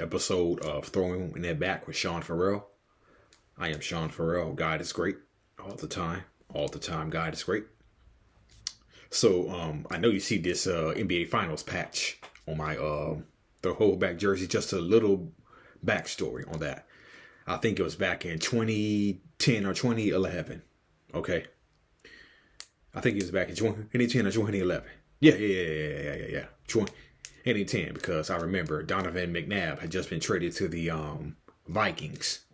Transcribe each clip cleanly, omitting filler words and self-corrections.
Episode of Throwing It Back with Sean Farrell. I am Sean Farrell. God is great all the time. All the time, God is great. So I know you see this NBA Finals patch on my the whole back jersey. Just a little backstory on that. I think it was back in 2010 or 2011. Okay. I think it was back in 2010 or 2011. Yeah. 2010, because I remember Donovan McNabb had just been traded to the Vikings.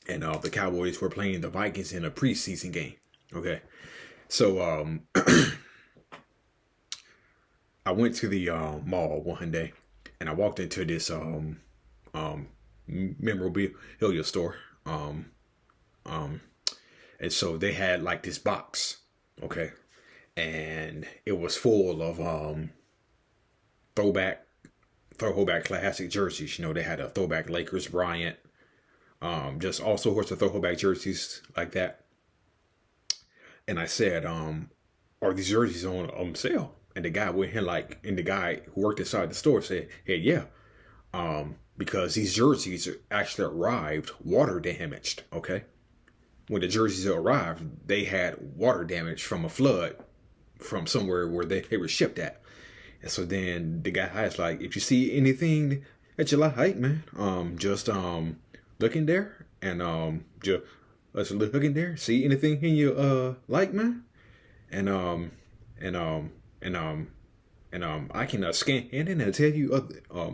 And the Cowboys were playing the Vikings in a preseason game. Okay. So I went to the mall one day and I walked into this memorabilia store. And so they had like this box. Okay. And it was full of throwback classic jerseys. You know, they had a throwback Lakers Bryant, just all sorts of throwback jerseys like that. And I said, are these jerseys on sale? And the guy went here and the guy who worked inside the store said, hey, yeah, because these jerseys actually arrived water damaged. Okay. When the jerseys arrived, they had water damage from a flood from somewhere where they were shipped at. And so then the guy was like, if you see anything that you like, man, just look in there and just let's look in there. See anything in you like, man, and I can scan in and tell you blah,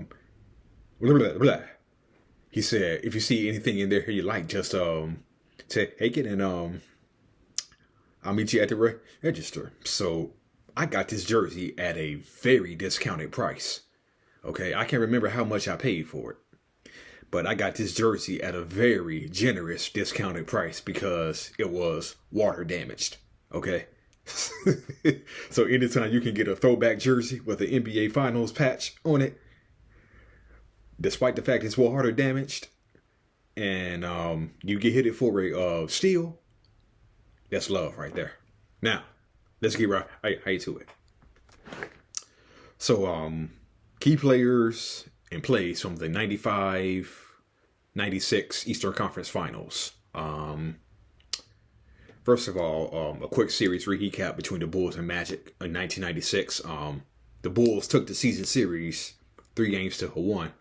blah, blah. He said, if you see anything in there you like, just take it and I'll meet you at the register. So I got this jersey at a very discounted price. Okay, I can't remember how much I paid for it, but I got this jersey at a very generous discounted price because it was water damaged. Okay. So anytime you can get a throwback jersey with an NBA Finals patch on it, despite the fact it's water damaged, and you get hit it for a steal, that's love right there. Now, let's get right to it. So, key players and plays from the 95-96 Eastern Conference Finals. First of all, a quick series recap between the Bulls and Magic in 1996. The Bulls took the season series 3-1.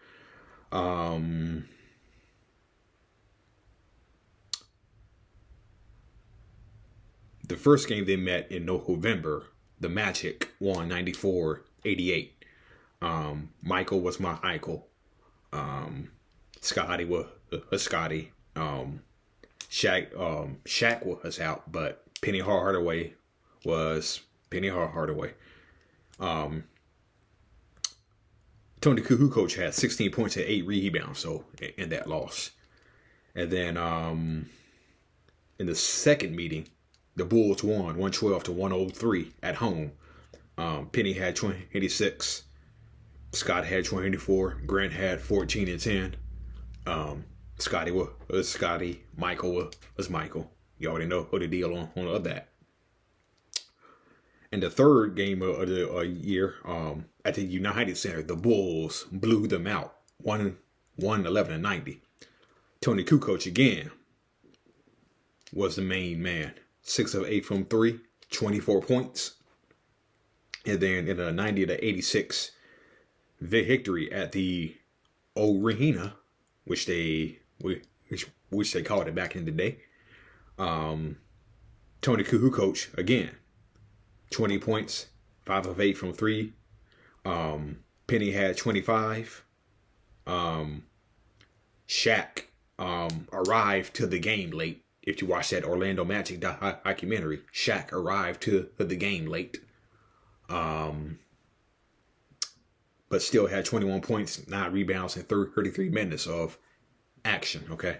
The first game they met in November, the Magic won 94-88. Michael was my Michael. Scotty was Scotty. Shaq was out, but Penny Hardaway was Penny Hardaway. Tony Kukoc had 16 points and 8 rebounds, so in that loss. And then in the second meeting, the Bulls won 112-103 at home. Penny had 26. Scott had 24. Grant had 14 and 10. Scotty was Scotty. Michael was Michael. You already know what the deal on that. In the third game of the year, at the United Center, the Bulls blew them out, 111-90. Tony Kukoc again was the main man. 6 of 8 from 3, 24 points. And then in a 90-86 victory at the Arena, which they called it back in the day. Tony Kukoc again, 20 points, 5 of 8 from 3. Penny had 25. Shaq arrived to the game late. If you watch that Orlando Magic documentary, Shaq arrived to the game late. but still had 21 points, 9 rebounds, and 33 minutes of action. Okay.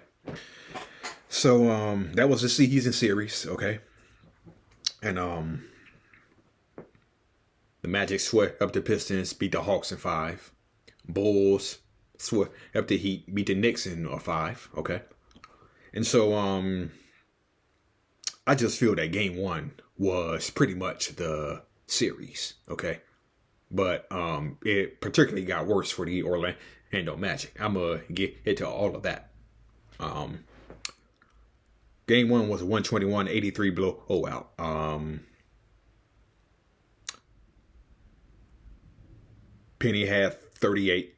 So that was the season series. Okay. And the Magic swept up the Pistons, beat the Hawks in 5. Bulls swept up the Heat, beat the Knicks in 5. Okay. And so I just feel that game 1 was pretty much the series. Okay. But it particularly got worse for the Orlando Magic. I'm going to get into all of that. Game 1 was a 121-83 blowout. Penny had 38.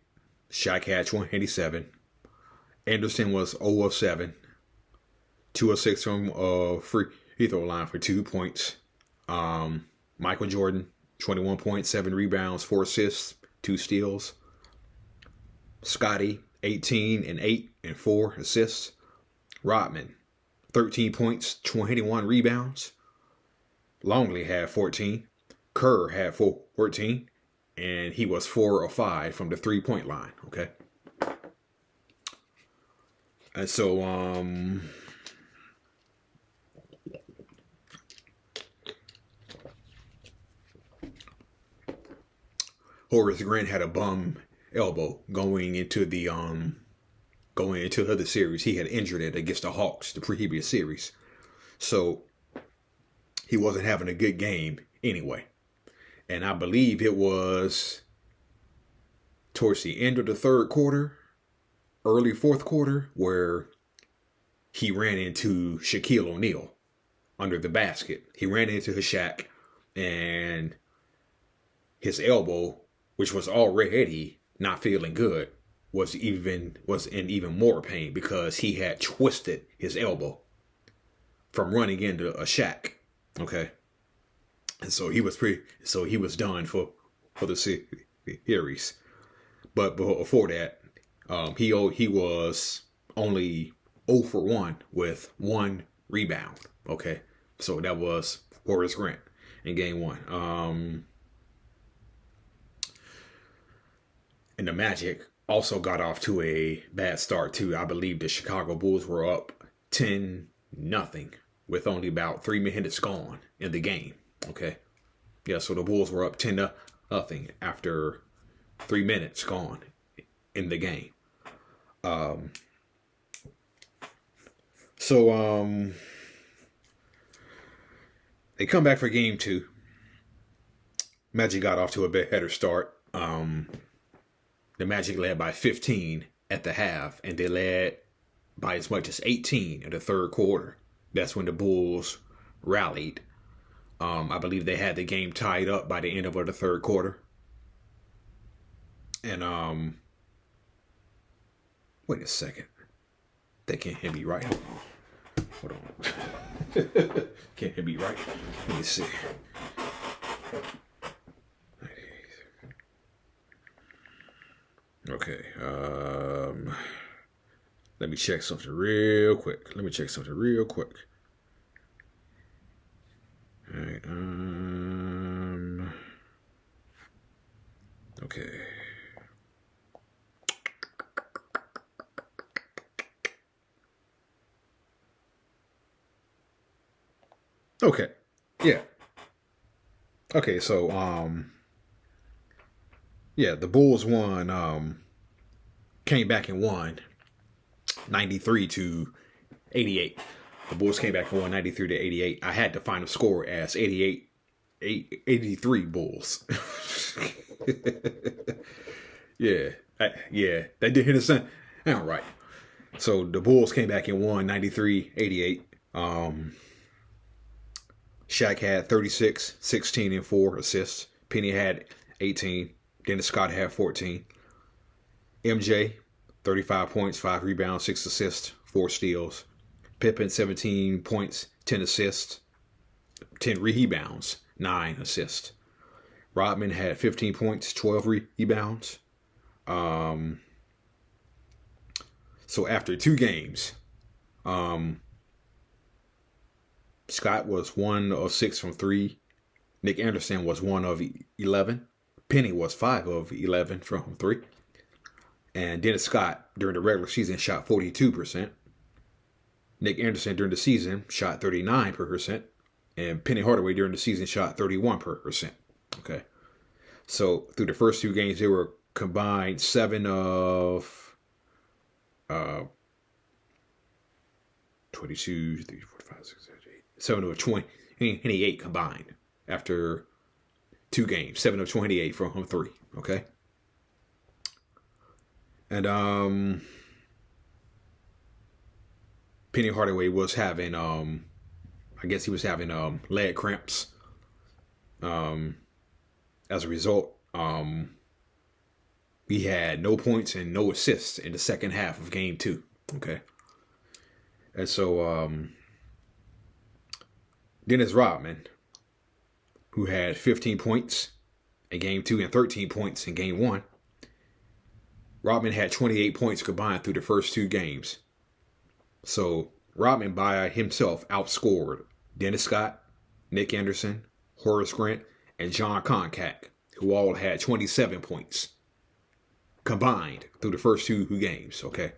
Shaq had 27. Anderson was 0 of 7. 2 of 6 from free throw line for 2 points. Michael Jordan, 21 points, 7 rebounds, 4 assists, 2 steals. Scotty, 18 and 8 and 4 assists. Rodman, 13 points, 21 rebounds. Longley had 14. Kerr had 14. And he was 4 of 5 from the 3-point line. Okay. And so, Horace Grant had a bum elbow going into the series. He had injured it against the Hawks the previous series. So he wasn't having a good game anyway. And I believe it was towards the end of the 3rd quarter, early 4th quarter, where he ran into Shaquille O'Neal under the basket. He ran into Shaq, and his elbow, which was already not feeling good, was in even more pain because he had twisted his elbow from running into a Shaq. Okay. And so he was done for the series. But before that, he was only 0 for 1 with 1 rebound. Okay. So that was Horace Grant in game 1. And the Magic also got off to a bad start too. I believe the Chicago Bulls were up 10-0 with only about 3 minutes gone in the game. Okay. Yeah, so the Bulls were up 10-0 after 3 minutes gone in the game. They come back for game 2. Magic got off to a better start. The Magic led by 15 at the half, and they led by as much as 18 in the 3rd quarter. That's when the Bulls rallied. I believe they had the game tied up by the end of the 3rd quarter. And wait a second. They can't hear me right. Hold on. Can't hear me right. Let me see. Okay. Let me check something real quick. All right. Okay. Okay. Yeah. Okay, so the Bulls won, came back and won 93-88. The Bulls came back and won 93-88. I had the final score as 83 Bulls. Yeah, that did hit a sound. All right. So the Bulls came back and won 93-88. Shaq had 36, 16, and 4 assists. Penny had 18. Dennis Scott had 14. MJ, 35 points, 5 rebounds, 6 assists, 4 steals. Pippen, 17 points, 10 assists, 10 rebounds, 9 assists. Rodman had 15 points, 12 rebounds. So after 2 games, Scott was 1 of 6 from 3. Nick Anderson was 1 of 11. Penny was 5 of 11 from 3. And Dennis Scott during the regular season shot 42%. Nick Anderson during the season shot 39%. And Penny Hardaway during the season shot 31%. Okay. So through the first 2 games, they were combined 7 of 22, 3, 4, 5, 6, 7, 8. 7 of 28 combined after 2 games. 7 of 28 from 3. Okay. And Penny Hardaway was having I guess he was having leg cramps. As a result, he had no points and no assists in the second half of game 2. Okay. And so Dennis Rodman, who had 15 points in game 2 and 13 points in game 1. Rodman had 28 points combined through the first 2 games. So Rodman by himself outscored Dennis Scott, Nick Anderson, Horace Grant, and John Koncak, who all had 27 points combined through the first 2 games. Okay.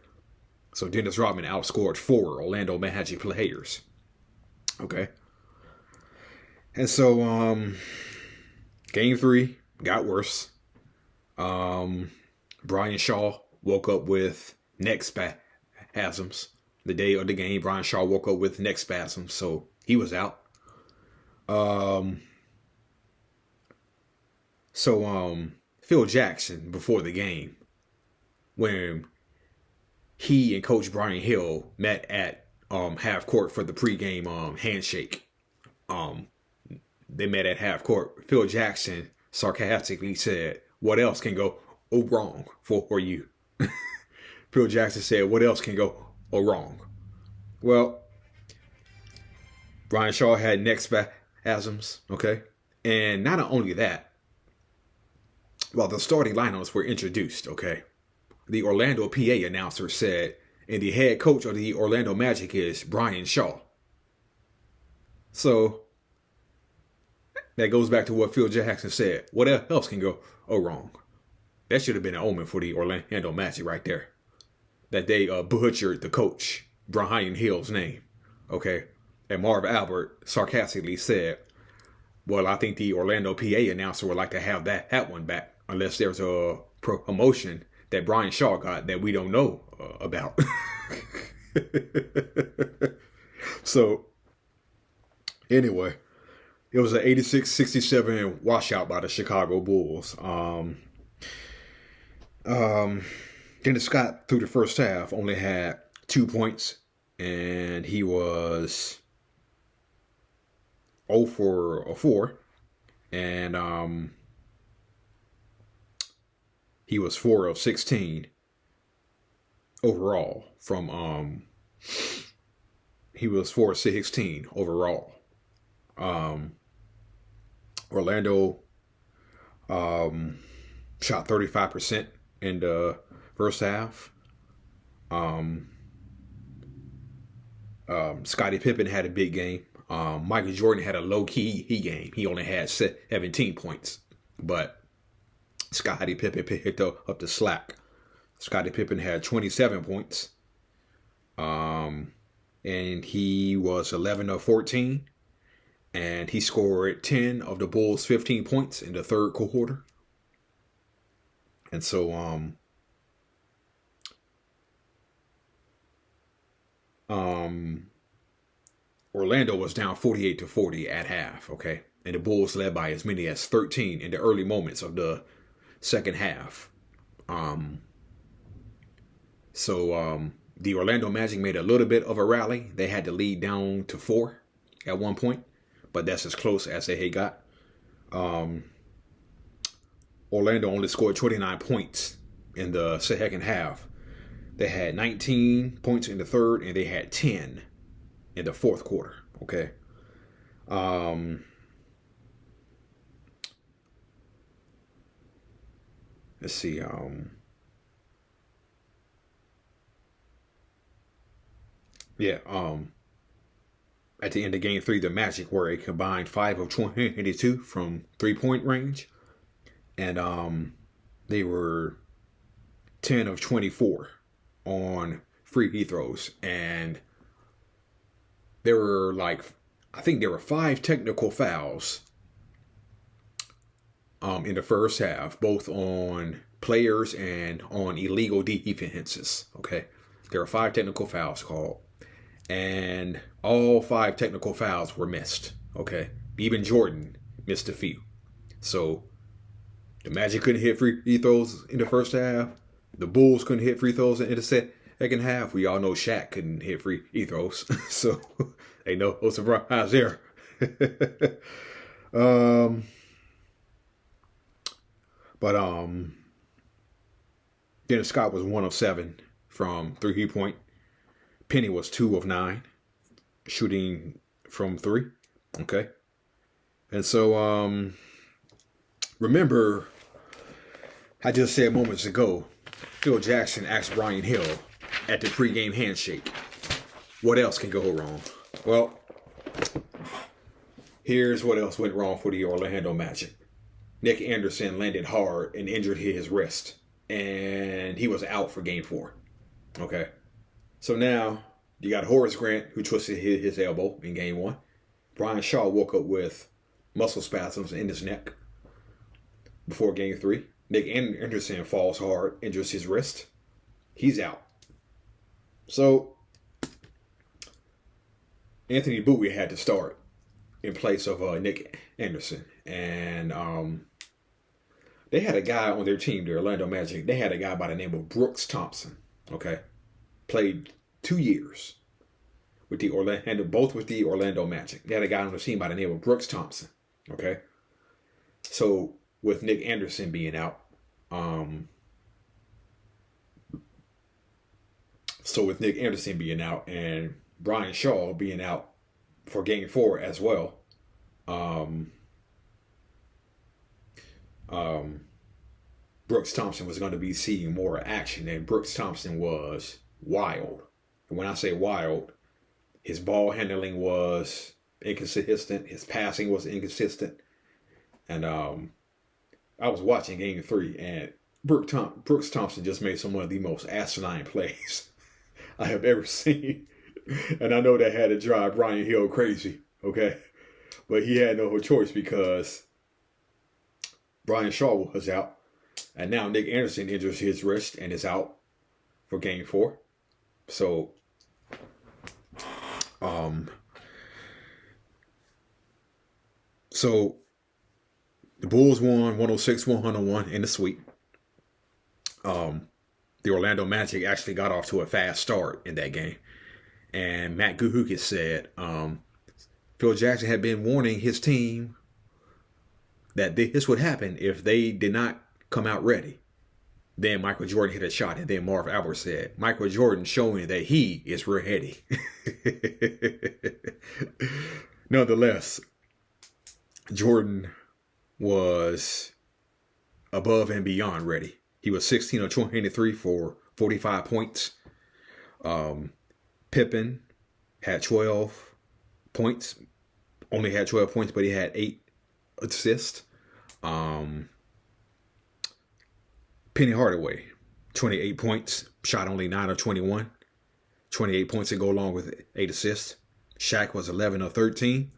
So Dennis Rodman outscored 4 Orlando Magic players. Okay. And so game 3 got worse. Brian Shaw woke up with neck spasms. The day of the game, Brian Shaw woke up with neck spasms, so he was out. Phil Jackson, before the game, when he and Coach Brian Hill met at half court for the pregame handshake, they met at half court. Phil Jackson sarcastically said, "What else can go wrong for you?" Phil Jackson said, "What else can go wrong?" Well, Brian Shaw had neck spasms, okay? And not only that, while the starting lineups were introduced, okay, the Orlando PA announcer said, and the head coach of the Orlando Magic is Brian Shaw. So that goes back to what Phil Jackson said. What else can go wrong? That should have been an omen for the Orlando Magic right there. That they butchered the coach, Brian Hill's name. Okay. And Marv Albert sarcastically said, "Well, I think the Orlando PA announcer would like to have that one back, unless there's a promotion that Brian Shaw got that we don't know about." So, anyway, it was an 86-67 washout by the Chicago Bulls. Dennis Scott, through the first half, only had 2 points, and he was 0 for 4, and he was 4 of 16 overall. He was 4 of 16 overall. Orlando shot 35% in the first half. Scottie Pippen had a big game. Michael Jordan had a low-key game. He only had 17 points. But Scottie Pippen picked up the slack. Scottie Pippen had 27 points. And he was 11 of 14. And he scored 10 of the Bulls' 15 points in the third quarter. And so Orlando was down 48-40 at half, okay? And the Bulls led by as many as 13 in the early moments of the second half. The Orlando Magic made a little bit of a rally. They had to lead down to 4 at one point, but that's as close as they had got. Orlando only scored 29 points in the second half. They had 19 points in the third, and they had 10 in the fourth quarter. Okay. Let's see. At the end of game 3, the Magic were a combined 5 of 22 from 3-point range. and they were 10 of 24 on free throws, and there were I think there were 5 technical fouls in the first half, both on players and on illegal defenses. Okay, there were 5 technical fouls called, and all 5 technical fouls were missed. Okay, even Jordan missed a few. So the Magic couldn't hit free throws in the first half. The Bulls couldn't hit free throws in the second half. We all know Shaq couldn't hit free throws. So ain't no surprise there. But Dennis Scott was 1 of 7 from 3-point. Penny was 2 of 9 shooting from 3. Okay. And so remember, I just said moments ago, Phil Jackson asked Brian Hill at the pregame handshake, what else can go wrong? Well, here's what else went wrong for the Orlando Magic. Nick Anderson landed hard and injured his wrist, and he was out for game 4. Okay. So now you got Horace Grant, who twisted his elbow in game 1. Brian Shaw woke up with muscle spasms in his neck before game 3. Nick Anderson falls hard, injures his wrist. He's out. So Anthony Bowie had to start in place of Nick Anderson. And they had a guy on their team, the Orlando Magic. They had a guy by the name of Brooks Thompson. Okay. Played 2 years with the Orlando Magic. They had a guy on the team by the name of Brooks Thompson. Okay. So with Nick Anderson being out, and Brian Shaw being out for game 4 as well, Brooks Thompson was going to be seeing more action, and Brooks Thompson was wild. And when I say wild, his ball handling was inconsistent, his passing was inconsistent, and I was watching game 3, and Brooks Thompson just made some of the most asinine plays I have ever seen. And I know that had to drive Brian Hill crazy, okay? But he had no choice because Brian Shaw was out. And now Nick Anderson injures his wrist and is out for game 4. So, the Bulls won 106-101 in the sweep. The Orlando Magic actually got off to a fast start in that game. And Matt Guhukis said Phil Jackson had been warning his team that this would happen if they did not come out ready. Then Michael Jordan hit a shot, and then Marv Albert said, Michael Jordan showing that he is ready. Nonetheless, Jordan was above and beyond ready. He was 16 of 23 for 45 points. Pippen had 12 points. Only had 12 points, but he had 8 assists. Penny Hardaway, 28 points. Shot only 9 of 21. 28 points to go along with 8 assists. Shaq was 11 of 13.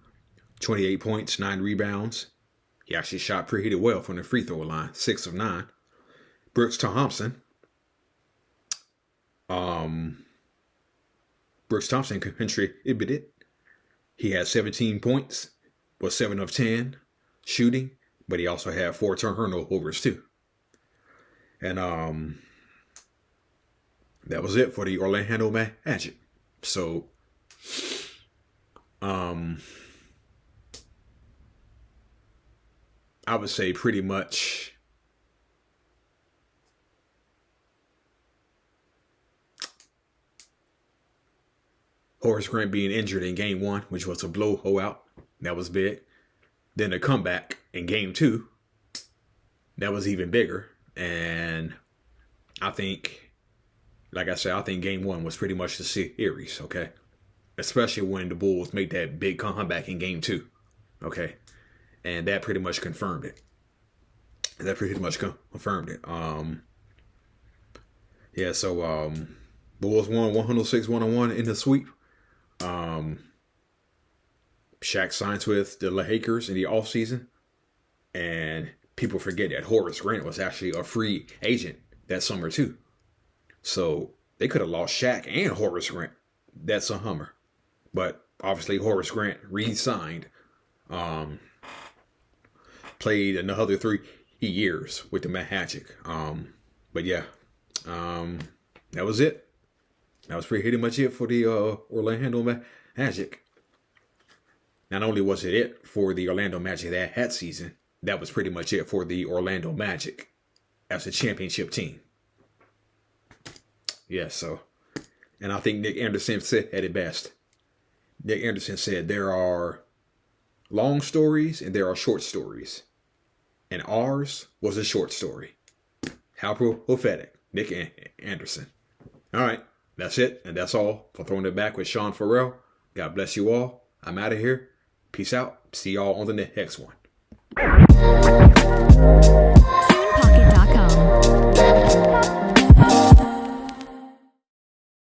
28 points, 9 rebounds. He actually shot pretty well from the free throw line. 6 of 9. Brooks Thompson. Brooks Thompson contributed. He had 17 points, was 7 of 10 shooting, but he also had 4 turnovers too. And that was it for the Orlando Magic. So I would say pretty much Horace Grant being injured in game 1, which was a blowout. That was big. Then the comeback in game 2, that was even bigger. And I think, like I said, I think game 1 was pretty much the series, okay? Especially when the Bulls made that big comeback in game 2, okay? And that pretty much confirmed it. That pretty much confirmed it. Yeah, so Bulls won 106-101 in the sweep. Shaq signs with the Lakers in the offseason. And people forget that Horace Grant was actually a free agent that summer too. So they could have lost Shaq and Horace Grant. That's a hummer. But obviously Horace Grant re-signed. Played another 3 years with the Magic. But yeah, that was it. That was pretty much it for the Orlando Magic. Not only was it for the Orlando Magic that season, that was pretty much it for the Orlando Magic as a championship team. Yeah, so, and I think Nick Anderson said it best. Nick Anderson said there are long stories and there are short stories. And ours was a short story. How prophetic. Nick Anderson. All right, that's it. And that's all for Throwing It Back with Sean Farrell. God bless you all. I'm out of here. Peace out. See y'all on the next one.